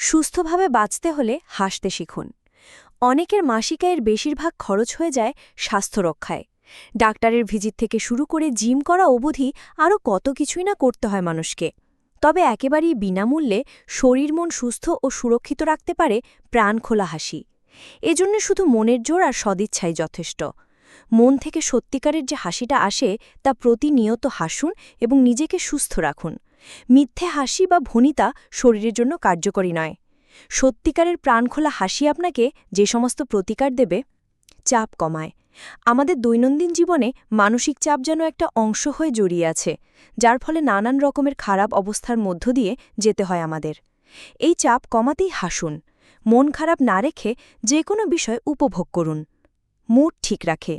সুস্থভাবে বাঁচতে হলে হাসতে শিখুন। অনেকের মাসিক আয়ের বেশিরভাগ খরচ হয়ে যায় স্বাস্থ্য রক্ষায়। ডাক্তারের ভিজিট থেকে শুরু করে জিম করা অবধি আরও কত কিছুই না করতে হয় মানুষকে। তবে একেবারেই বিনামূল্যে শরীর মন সুস্থ ও সুরক্ষিত রাখতে পারে প্রাণখোলা হাসি। এজন্য শুধু মনের জোর আর সদিচ্ছাই যথেষ্ট। মন থেকে সত্যিকারের যে হাসিটা আসে তা প্রতিনিয়ত হাসুন এবং নিজেকে সুস্থ রাখুন। মিথ্যে হাসি বা ভনিতা শরীরের জন্য কার্যকরী নয়। সত্যিকারের প্রাণখোলা হাসি আপনাকে যে সমস্ত প্রতিকার দেবে, চাপ কমায়। আমাদের দৈনন্দিন জীবনে মানসিক চাপ যেন একটা অংশ হয়ে জড়িয়ে আছে, যার ফলে নানান রকমের খারাপ অবস্থার মধ্য দিয়ে যেতে হয় আমাদের। এই চাপ কমাতেই হাসুন। মন খারাপ না রেখে যে কোনো বিষয় উপভোগ করুন। মুড ঠিক রাখে।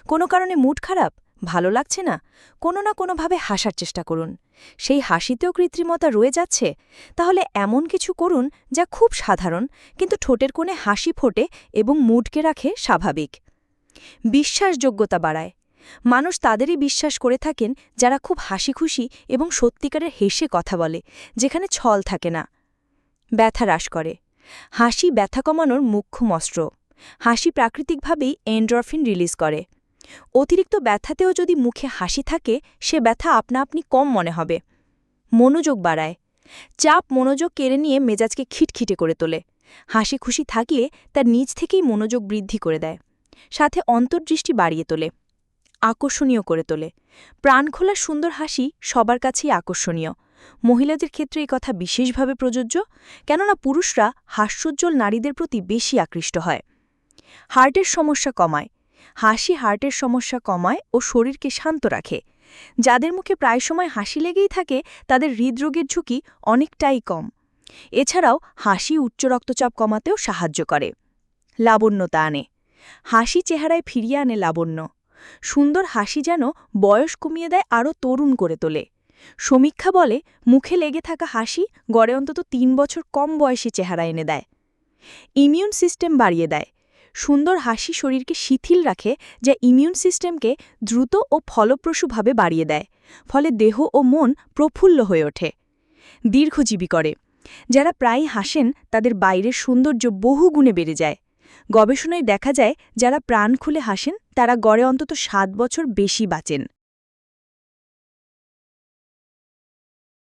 কোনো কারণে মুড খারাপ, ভালো লাগছে না, কোনো না কোনোভাবে হাসার চেষ্টা করুন। সেই হাসিতেও কৃত্রিমতা রয়ে যাচ্ছে, তাহলে এমন কিছু করুন যা খুব সাধারণ কিন্তু ঠোঁটের কোণে হাসি ফোটে এবং মুডকে রাখে স্বাভাবিক। বিশ্বাসযোগ্যতা বাড়ায়। মানুষ তাদেরই বিশ্বাস করে থাকেন যারা খুব হাসিখুশি এবং সত্যিকারের হেসে কথা বলে, যেখানে ছল থাকে না। ব্যথা হ্রাস করে। হাসি ব্যথা কমানোর মুখ্য অস্ত্র। হাসি প্রাকৃতিকভাবেই এন্ডরফিন রিলিজ করে। অতিরিক্ত ব্যথাতেও যদি মুখে হাসি থাকে, সে ব্যথা আপনা আপনি কম মনে হবে। মনোযোগ বাড়ায়। চাপ মনোযোগ কেড়ে নিয়ে মেজাজকে খিটখিটে করে তোলে। হাসি খুশি থাকলে তার নিজ থেকেই মনোযোগ বৃদ্ধি করে দেয়। সাথে অন্তর্দৃষ্টি বাড়িয়ে তোলে, আকর্ষণীয় করে তোলে। প্রাণখোলা সুন্দর হাসি সবার কাছেই আকর্ষণীয়। মহিলাদের ক্ষেত্রে এই কথা বিশেষভাবে প্রযোজ্য, কেননা পুরুষরা হাস্যোজ্জ্বল নারীদের প্রতি বেশি আকৃষ্ট হয়। হার্টের সমস্যা কমায়। হাসি হার্টের সমস্যা কমায় ও শরীরকে শান্ত রাখে। যাদের মুখে প্রায় সময় হাসি লেগেই থাকে তাদের হৃদরোগের ঝুঁকি অনেকটাই কম। এছাড়াও হাসি উচ্চ রক্তচাপ কমাতেও সাহায্য করে। লাবণ্যতা আনে। হাসি চেহারায় ফিরিয়ে আনে লাবণ্য। সুন্দর হাসি যেন বয়স কমিয়ে দেয়, আরও তরুণ করে তোলে। সমীক্ষা বলে, মুখে লেগে থাকা হাসি গড়ে অন্তত ৩ বছর কম বয়সী চেহারা এনে দেয়। ইমিউন সিস্টেম বাড়িয়ে দেয়। সুন্দর হাসি শরীরকে শিথিল রাখে, যা ইমিউন সিস্টেমকে দ্রুত ও ফলপ্রসূভাবে বাড়িয়ে দেয়। ফলে দেহ ও মন প্রফুল্ল হয়ে ওঠে। দীর্ঘজীবী করে। যারা প্রায়ই হাসেন তাদের বাইরের সৌন্দর্য বহু গুণে বেড়ে যায়। গবেষণায় দেখা যায় যারা প্রাণ খুলে হাসেন তারা গড়ে অন্তত ৭ বছর বেশি বাঁচেন।